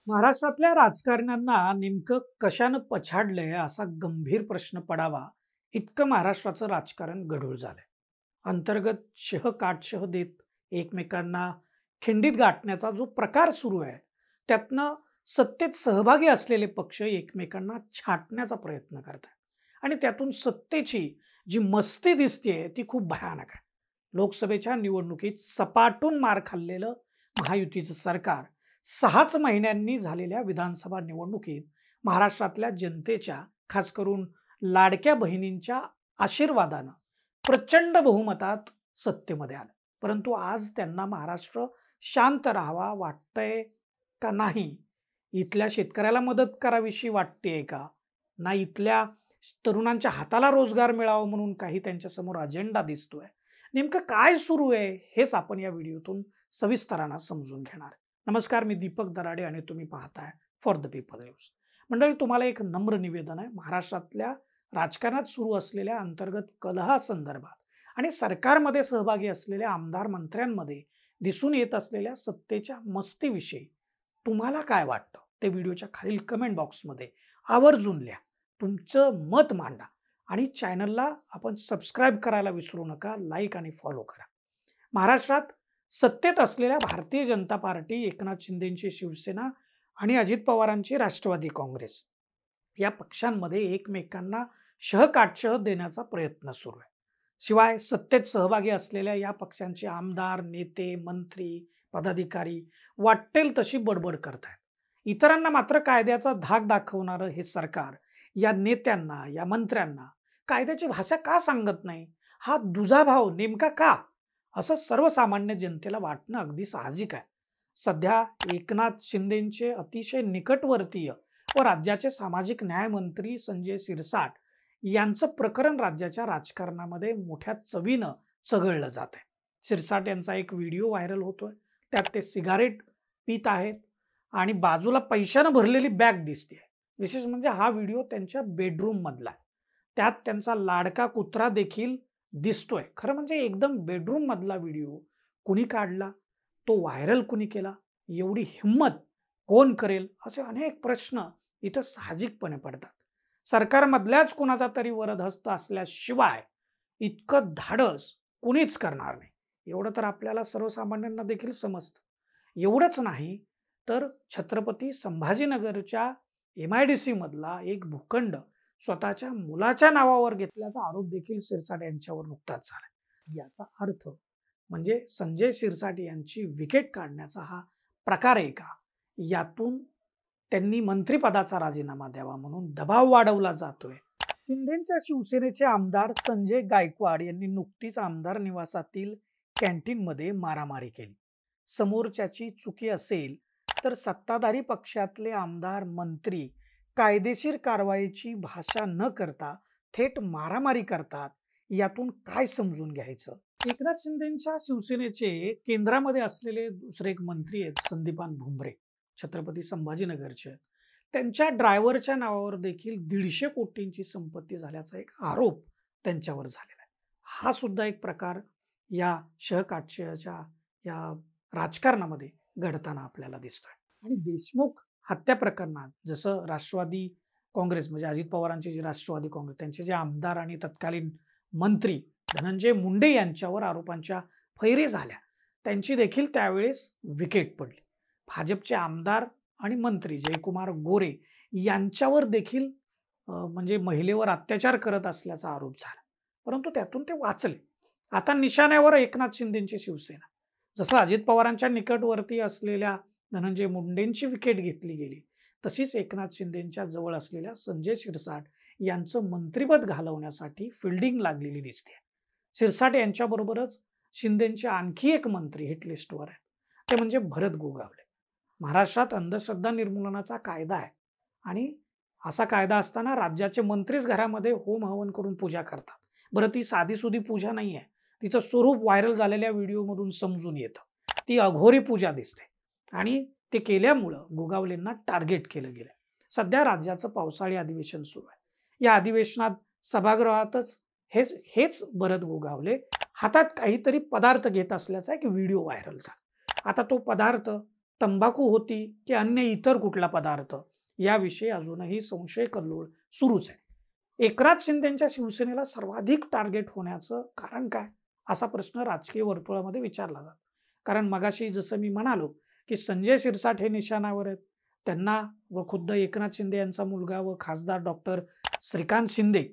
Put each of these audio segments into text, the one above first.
महाराष्ट्रातल्या राजकारण्यांना नेमकं कशानं पछाडलंय असा गंभीर प्रश्न पडावा इतकं महाराष्ट्राचं राजकारण गढूळ झालंय. अंतर्गत शह देत एकमेकांना खिंडीत गाठण्याचा जो प्रकार सुरू आहे, त्यातनं सत्तेत सहभागी असलेले पक्ष एकमेकांना छाटण्याचा प्रयत्न करतात आणि त्यातून सत्तेची जी मस्ती दिसतेय ती खूप भयानक आहे. लोकसभेच्या निवडणुकीत सपाटून मार खाल्लेलं महायुतीचं सरकार 6च महिन्यांनी झालेल्या विधानसभा निवडणुकीत महाराष्ट्रातल्या जनतेच्या, खास करून लाडक्या बहिणींच्या आशीर्वादानं प्रचंड बहुमतात सत्तेमध्ये आलं. परंतु आज त्यांना महाराष्ट्र शांत राहावा वाटतंय का नाही? इथल्या शेतकऱ्याला मदत करावीशी वाटतेय का? ना इथल्या तरुणांच्या हाताला रोजगार मिळावा म्हणून काही त्यांच्यासमोर अजेंडा दिसतोय. नेमकं काय सुरू आहे हेच आपण या व्हिडिओतून सविस्तरानं समजून घेणार. नमस्कार, मी दीपक दराडे आणि तुम्ही पाहताय फॉर द पीपल न्यूज. मंडळी, तुम्हाला एक नम्र निवेदन आहे. महाराष्ट्रातल्या राजकारणात सुरू असलेल्या अंतर्गत कलहासंदर्भात आणि सरकारमध्ये सहभागी असलेल्या आमदार मंत्र्यांमध्ये दिसून येत असलेल्या सत्तेच्या मस्तीविषयी तुम्हाला काय वाटतं ते व्हिडिओच्या खालील कमेंट बॉक्समध्ये आवर्जून लिहा. तुमचं मत मांडा आणि चॅनलला आपण सबस्क्राईब करायला विसरू नका. लाईक आणि फॉलो करा. महाराष्ट्रात सत्तेत असलेल्या भारतीय जनता पार्टी, एकनाथ शिंदेची शिवसेना आणि अजित पवारांची राष्ट्रवादी काँग्रेस या पक्षांमध्ये एकमेकांना शह देण्याचा प्रयत्न सुरू आहे. शिवाय सत्तेत सहभागी असलेल्या या पक्षांचे आमदार, नेते, मंत्री, पदाधिकारी वाटेल तशी बडबड करतात. इतरांना मात्र कायद्याचा धाक दाखवणारं हे सरकार या नेत्यांना, या मंत्र्यांना कायद्याची भाषा का सांगत नाही? हा दुजाभाव नेमका का? असं सर्वसामान्य जनतेला वाटणं अगदी साहजिक आहे. सध्या एकनाथ शिंदेचे अतिशय निकटवर्तीय व राज्याचे सामाजिक न्याय मंत्री संजय शिरसाट यांचं प्रकरण राज्याच्या राजकारणामध्ये मोठ्या चवीनं चघळलं जात आहे. शिरसाट यांचा एक व्हिडिओ व्हायरल होतोय. त्यात ते सिगारेट पित आहेत आणि बाजूला पैशानं भरलेली बॅग दिसते. विशेष म्हणजे हा व्हिडिओ त्यांच्या बेडरूम मधला आहे. त्यात त्यांचा लाडका कुत्रा देखील दिसतोय. खरं म्हणजे एकदम बेडरूम मधला व्हिडिओ कुणी काढला, तो व्हायरल कुणी केला, एवढी हिंमत कोण करेल, असे अनेक प्रश्न इथं साहजिकपणे पडतात. सरकारमधल्याच कुणाचा तरी वरदहस्त असल्याशिवाय इतकं धाडस कुणीच करणार नाही, एवढं तर आपल्याला सर्वसामान्यांना देखील समजतं. एवढंच नाही तर छत्रपती संभाजीनगरच्या MIDC मधला एक भूखंड स्वतःच्या मुलाच्या नावावर घेतल्याचा आरोप देखील शिरसाट यांच्यावर नुकताच झाला. याचा अर्थ म्हणजे संजय शिरसाट यांची विकेट काढण्याचा हा प्रकार आहे का? यातून त्यांनी मंत्रिपदाचा राजीनामा द्यावा म्हणून दबाव वाढवला जातोय. शिंदेच्या शिवसेनेचे आमदार संजय गायकवाड यांनी नुकतीच आमदार निवासातील कॅन्टीनमध्ये मारामारी केली. समोरच्याची चुकी असेल तर सत्ताधारी पक्षातले आमदार, मंत्री कायदेशीर कारवाईची भाषा न करता थेट मारामारी करतात. यातून काय समजून घ्यायचं? एकनाथ शिंदेच्या शिवसेनेचे केंद्रामध्ये असलेले दुसरे एक मंत्री आहेत, संदीपान भुमरे, छत्रपती संभाजीनगरचे. त्यांच्या ड्रायव्हरच्या नावावर देखील 150 कोटींची संपत्ती झाल्याचा एक आरोप त्यांच्यावर झालेला आहे. हा सुद्धा एक प्रकार या शहकाटशयाच्या या राजकारणामध्ये घडताना आपल्याला दिसतोय. आणि देशमुख हत्या प्रकरणात जसं राष्ट्रवादी काँग्रेस म्हणजे अजित पवारांची जी राष्ट्रवादी काँग्रेस, त्यांचे जे आमदार आणि तत्कालीन मंत्री धनंजय मुंडे यांच्यावर आरोपांच्या फैरी झाल्या, त्यांची देखील त्यावेळेस विकेट पडली. भाजपचे आमदार आणि मंत्री जयकुमार गोरे यांच्यावर देखील म्हणजे महिलेवर अत्याचार करत असल्याचा आरोप झाला, परंतु त्यातून ते वाचले. आता निशाण्यावर एकनाथ शिंदेची शिवसेना. जसं अजित पवारांच्या निकटवर्ती असलेल्या धनंजय मुंडेंची विकेट घेतली गेली, तशीच एकनाथ शिंदेच्या जवळ असलेल्या संजय शिरसाट यांचं मंत्रिपद घालवण्यासाठी फिल्डिंग लागलेली दिसते. शिरसाट यांच्याबरोबरच शिंदेचे आणखी एक मंत्री हिट लिस्टवर आहेत, ते म्हणजे भरत गोगावले. महाराष्ट्रात अंधश्रद्धा निर्मूलनाचा कायदा आहे आणि असा कायदा असताना राज्याचे मंत्रीच घरामध्ये होम हवन करून पूजा करतात. बरं, ती साधीसुधी पूजा नाही आहे. तिचं स्वरूप व्हायरल झालेल्या व्हिडिओमधून समजून येतं. ती अघोरी पूजा दिसते आणि ते केल्यामुळं गोगावलेंना टार्गेट केलं गेलं. सध्या राज्याचं पावसाळी अधिवेशन सुरू आहे. या अधिवेशनात सभागृहातच हेच भरत गोगावले हातात काहीतरी पदार्थ घेत असल्याचा एक व्हिडिओ व्हायरल झाला. आता तो पदार्थ तंबाखू होती की अन्य इतर कुठला पदार्थ, याविषयी अजूनही संशय कल्लोळ सुरूच आहे. एकनाथ शिंदेच्या शिवसेनेला सर्वाधिक टार्गेट होण्याचं कारण काय, असा प्रश्न राजकीय वर्तुळामध्ये विचारला जातो. कारण मगाशी जसं मी म्हणालो की संजय शिरसाट हे निशाणावर आहेत. त्यांना व खुद्द एकनाथ शिंदे यांचा मुलगा व खासदार डॉक्टर श्रीकांत शिंदे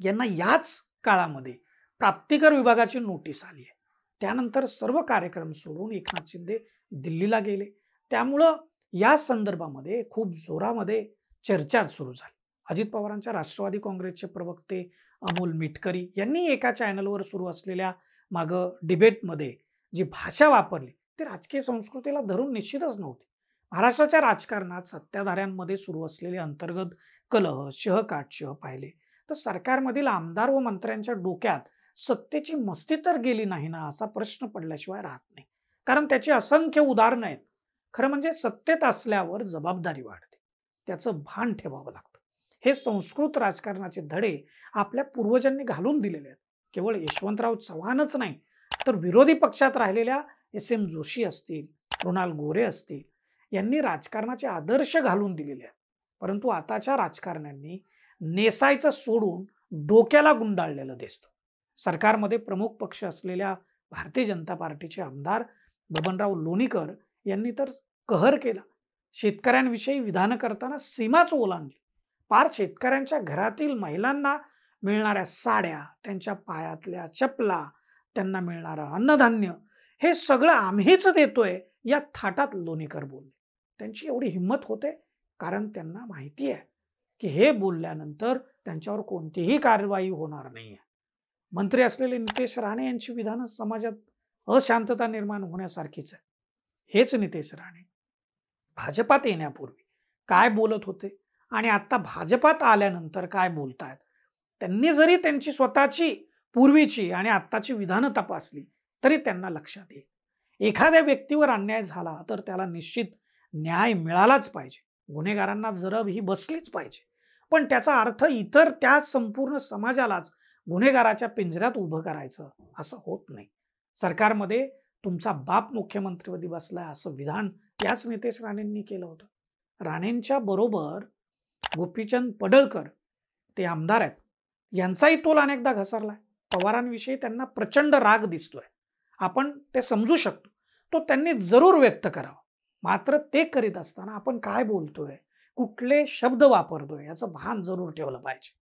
यांना याच काळामध्ये प्राप्तिकर विभागाची नोटीस आली आहे. त्यानंतर सर्व कार्यक्रम सोडून एकनाथ शिंदे दिल्लीला गेले. त्यामुळं या संदर्भामध्ये खूप जोरामध्ये चर्चा सुरू झाली. अजित पवारांच्या राष्ट्रवादी काँग्रेसचे प्रवक्ते अमोल मिटकरी यांनी एका चॅनलवर सुरू असलेल्या डिबेटमध्ये जी भाषा वापरली ती राजकीय संस्कृतीला धरून निश्चितच नव्हती. महाराष्ट्राच्या राजकारणात सत्ताधाऱ्यांमध्ये सुरू असलेले अंतर्गत कलह, शह पाहिले तर सरकारमधील आमदार व मंत्र्यांच्या डोक्यात सत्तेची मस्ती तर गेली नाही ना, असा प्रश्न पडल्याशिवाय राहत नाही. कारण त्याची असंख्य उदाहरणं आहेत. खरं म्हणजे सत्तेत असल्यावर जबाबदारी वाढते, त्याचं भान ठेवावं लागतं. हे संस्कृत राजकारणाचे धडे आपल्या पूर्वजांनी घालून दिलेले आहेत. केवळ यशवंतराव चव्हाणच नाही तर विरोधी पक्षात राहिलेल्या एस.एम. जोशी असतील, मृणाल गोरे असतील, यांनी राजकारणाचे आदर्श घालून दिलेले आहेत. परंतु आताच्या राजकारण्यांनी नेसायचं सोडून डोक्याला गुंडाळलेलं दिसतं. सरकारमध्ये प्रमुख पक्ष असलेल्या भारतीय जनता पार्टीचे आमदार बबनराव लोणीकर यांनी तर कहर केला. शेतकऱ्यांविषयी विधान करताना सीमाच ओलांडली. पार शेतकऱ्यांच्या घरातील महिलांना मिळणाऱ्या साड्या, त्यांच्या पायातल्या चपला, त्यांना मिळणारं अन्नधान्य हे सगळं आम्हीच देतोय या थाटात लोणीकर बोलले. त्यांची एवढी हिंमत होते कारण त्यांना माहिती आहे की हे बोलल्यानंतर त्यांच्यावर कोणतीही कारवाई होणार नाहीये. मंत्री असलेले नितेश राणे यांची विधानं समाजात अशांतता निर्माण होण्यासारखीच आहे. हेच नितेश राणे भाजपात येण्यापूर्वी काय बोलत होते आणि आता भाजपात आल्यानंतर काय बोलतायत, त्यांनी जरी त्यांची स्वतःची पूर्वीची आणि आत्ताची विधानं तपासली तरी त्यांना लक्षात येईल. एखाद्या व्यक्तीवर अन्याय झाला तर त्याला निश्चित न्याय मिळालाच पाहिजे, गुन्हेगारांना जरब ही बसलीच पाहिजे. पण त्याचा अर्थ इतर त्या संपूर्ण समाजालाच गुन्हेगाराच्या पिंजऱ्यात उभं करायचं असं होत नाही. सरकारमध्ये तुमचा बाप मुख्यमंत्रीपदी बसलाय असं विधान याच नितेश राणेंनी केलं होतं. राणेंच्या बरोबर गोपीचंद पडळकर ते आमदार आहेत, यांचाही तोल अनेकदा घसरलाय. पवारांविषयी त्यांना प्रचंड राग दिसतोय, आपण ते समजू शकतो. तो त्यांनी जरूर व्यक्त करावा. मात्र ते करीत असताना आपण काय बोलतोय, कुठले शब्द वापरतोय याचं भान जरूर ठेवलं पाहिजे.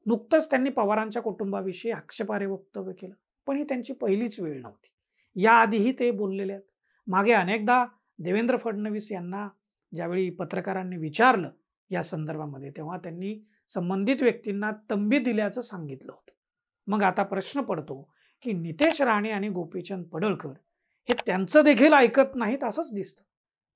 नुकतंच त्यांनी पवारांच्या कुटुंबाविषयी आक्षेपार्ह वक्तव्य केलं, पण ही त्यांची पहिलीच वेळ नव्हती. याआधीही ते बोललेले आहेत. मागे अनेकदा देवेंद्र फडणवीस यांना ज्यावेळी पत्रकारांनी विचारलं या संदर्भामध्ये, तेव्हा त्यांनी संबंधित व्यक्तींना तंबी दिल्याचं सांगितलं होतं. मग आता प्रश्न पडतो की नितेश राणे आणि गोपीचंद पडळकर हे त्यांचं देखील ऐकत नाहीत असंच दिसतं.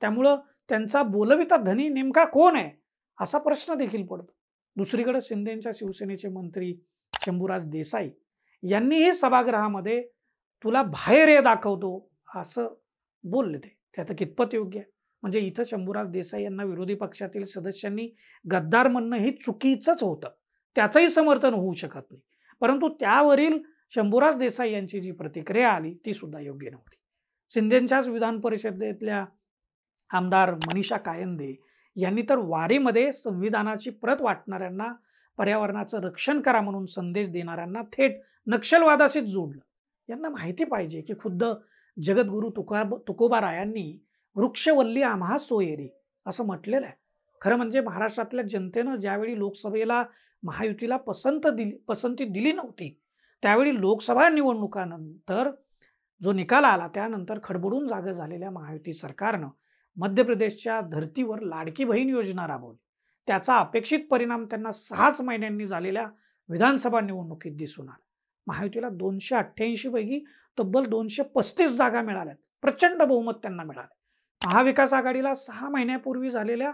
त्यामुळं त्यांचा बोलविता धनी नेमका कोण आहे असा प्रश्न देखील पडतो. दुसरीकडे शिंदेच्या शिवसेनेचे मंत्री शंभूराज देसाई यांनीही सभागृहामध्ये तुला बाहेर ये दाखवतो असं बोलले. ते आता कितपत योग्य आहे? म्हणजे इथं शंभूराज देसाई यांना विरोधी पक्षातील सदस्यांनी गद्दार म्हणणं हे चुकीचंच होतं, त्याचंही समर्थन होऊ शकत नाही. परंतु त्यावरील शंभूराज देसाई यांची जी प्रतिक्रिया आली ती सुद्धा योग्य नव्हती. शिंदेच्याच विधान परिषदेतल्या आमदार मनीषा कायंदे यांनी तर वारीमध्ये संविधानाची प्रत वाटणाऱ्यांना पर्यावरणाचं रक्षण करा म्हणून संदेश देणाऱ्यांना थेट नक्षलवादाशीच जोडलं. यांना माहिती पाहिजे की खुद्द जगद्गुरु तुकोबारायांनी वृक्षवल्ली आम्हा सोयरी असं म्हटलेलं आहे. खरं म्हणजे महाराष्ट्रातल्या जनतेनं ज्यावेळी लोकसभेला महायुतीला पसंती दिली नव्हती, त्यावेळी लोकसभा निवडणुकानंतर जो निकाल आला त्यानंतर खडबडून जागे झालेल्या महायुती सरकारनं मध्य प्रदेशच्या धर्तीवर लाडकी बहीण योजना राबवली. त्याचा अपेक्षित परिणाम त्यांना 6च महिन्यांनी झालेल्या विधानसभा निवडणुकीत दिसून आला. महायुतीला 288 पैकी तब्बल 235 जागा मिळाल्यात. प्रचंड बहुमत त्यांना मिळाले. महाविकास आघाडीला 6 महिन्यापूर्वी झालेल्या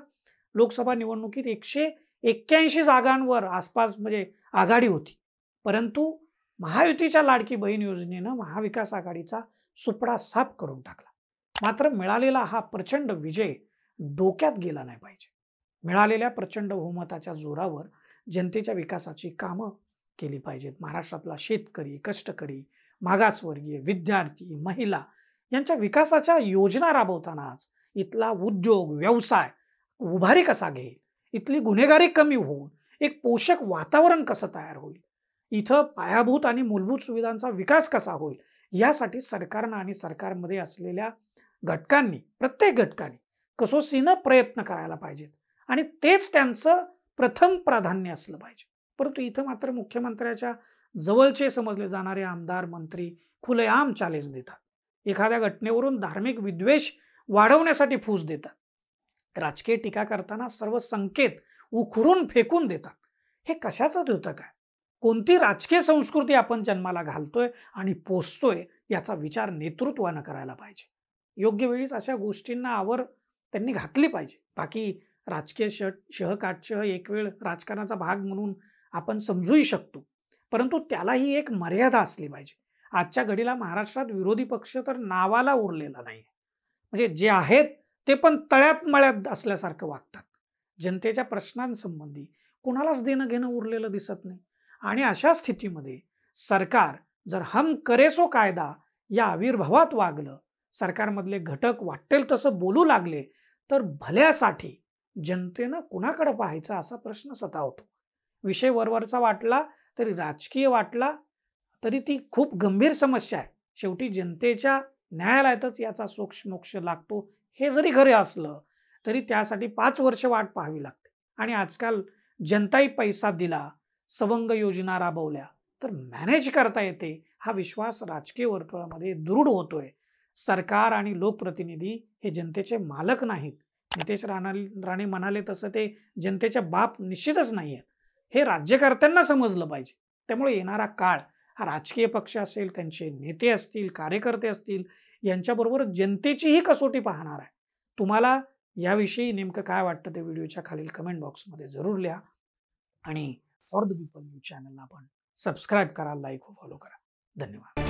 लोकसभा निवडणुकीत 181 जागांवर आसपास म्हणजे आघाडी होती. परंतु महायुतीच्या लाडकी बहीण योजनेनं महाविकास आघाडीचा सुपडा साफ करून टाकला. मात्र मिळालेला हा प्रचंड विजय डोक्यात गेला नाही पाहिजे. मिळालेल्या प्रचंड बहुमताच्या जोरावर जनतेच्या विकासाची कामं केली पाहिजेत. महाराष्ट्रातला शेतकरी, कष्टकरी, मागासवर्गीय, विद्यार्थी, महिला यांच्या विकासाच्या योजना राबवतानाच इथला उद्योग व्यवसाय उभारी कसा घेईल, इथली गुन्हेगारी कमी होऊन एक पोषक वातावरण कसं तयार होईल, इथं पायाभूत आणि मूलभूत सुविधांचा विकास कसा होईल, यासाठी सरकारनं आणि सरकारमध्ये असलेल्या घटकांनी, प्रत्येक घटकाने कसोशीनं प्रयत्न करायला पाहिजेत आणि तेच त्यांचं प्रथम प्राधान्य असलं पाहिजे. परंतु इथं मात्र मुख्यमंत्र्याच्या जवळचे समजले जाणारे आमदार मंत्री खुलेआम चॅलेंज देतात. एखाद्या घटनेवरून धार्मिक विद्वेष वाढवण्यासाठी फूस देतात. राजकीय टीका करताना सर्व संकेत उखडून फेकून देतात. हे कशाचं द्योतक आहे? कोणती राजकीय संस्कृती आपण जन्माला घालतोय आणि पोचतोय याचा विचार नेतृत्वानं करायला पाहिजे. योग्य वेळीच अशा गोष्टींना आवर त्यांनी घातली पाहिजे. बाकी राजकीय शह एक वेळ राजकारणाचा भाग म्हणून आपण समजूही शकतो, परंतु त्यालाही एक मर्यादा असली पाहिजे. आजच्या घडीला महाराष्ट्रात विरोधी पक्ष तर नावाला उरलेला नाही. म्हणजे जे आहेत ते पण तळ्यात मळ्यात असल्यासारखं वागतात. जनतेच्या प्रश्नांसंबंधी कोणालाच देणं घेणं उरलेलं दिसत नाही. आणि अशा स्थितीमध्ये सरकार जर हम करे सो कायदा या आविर्भावात वागलं, सरकारमधले घटक वाटेल तसं बोलू लागले, तर भल्यासाठी जनतेनं कुणाकडे पाहायचं असा प्रश्न सतावतो. विषय वरवरचा वाटला तरी राजकीय वाटला तरी ती खूप गंभीर समस्या आहे. शेवटी जनतेच्या न्यायालयातच याचा मोक्ष लागतो. हे जरी खरे असलं तरी त्यासाठी 5 वर्ष वाट पाहावी लागते. आणि आजकाल जनताही पैसा दिला, सवंग योजना राबवल्या तर मॅनेज करता येते, हा विश्वास राजकीय वर्तुळामध्ये दृढ होतोय. सरकार आणि लोकप्रतिनिधी हे जनतेचे मालक नाहीत. नितेश राणे म्हणाले तसं ते जनतेच्या बाप निश्चितच नाही आहेत. हे राज्यकर्त्यांना समजलं पाहिजे. त्यामुळे येणारा काळ हा राजकीय पक्ष असेल, त्यांचे नेते असतील, कार्यकर्ते असतील, यांच्याबरोबर जनतेचीही कसोटी पाहणार आहे. तुम्हाला याविषयी नेमकं काय वाटतं ते व्हिडिओच्या खालील कमेंट बॉक्समध्ये जरूर लिहा. आणि फॉर द पीपल न्यूज चॅनलला आपण सबस्क्राईब करा, लाईक व फॉलो करा. धन्यवाद.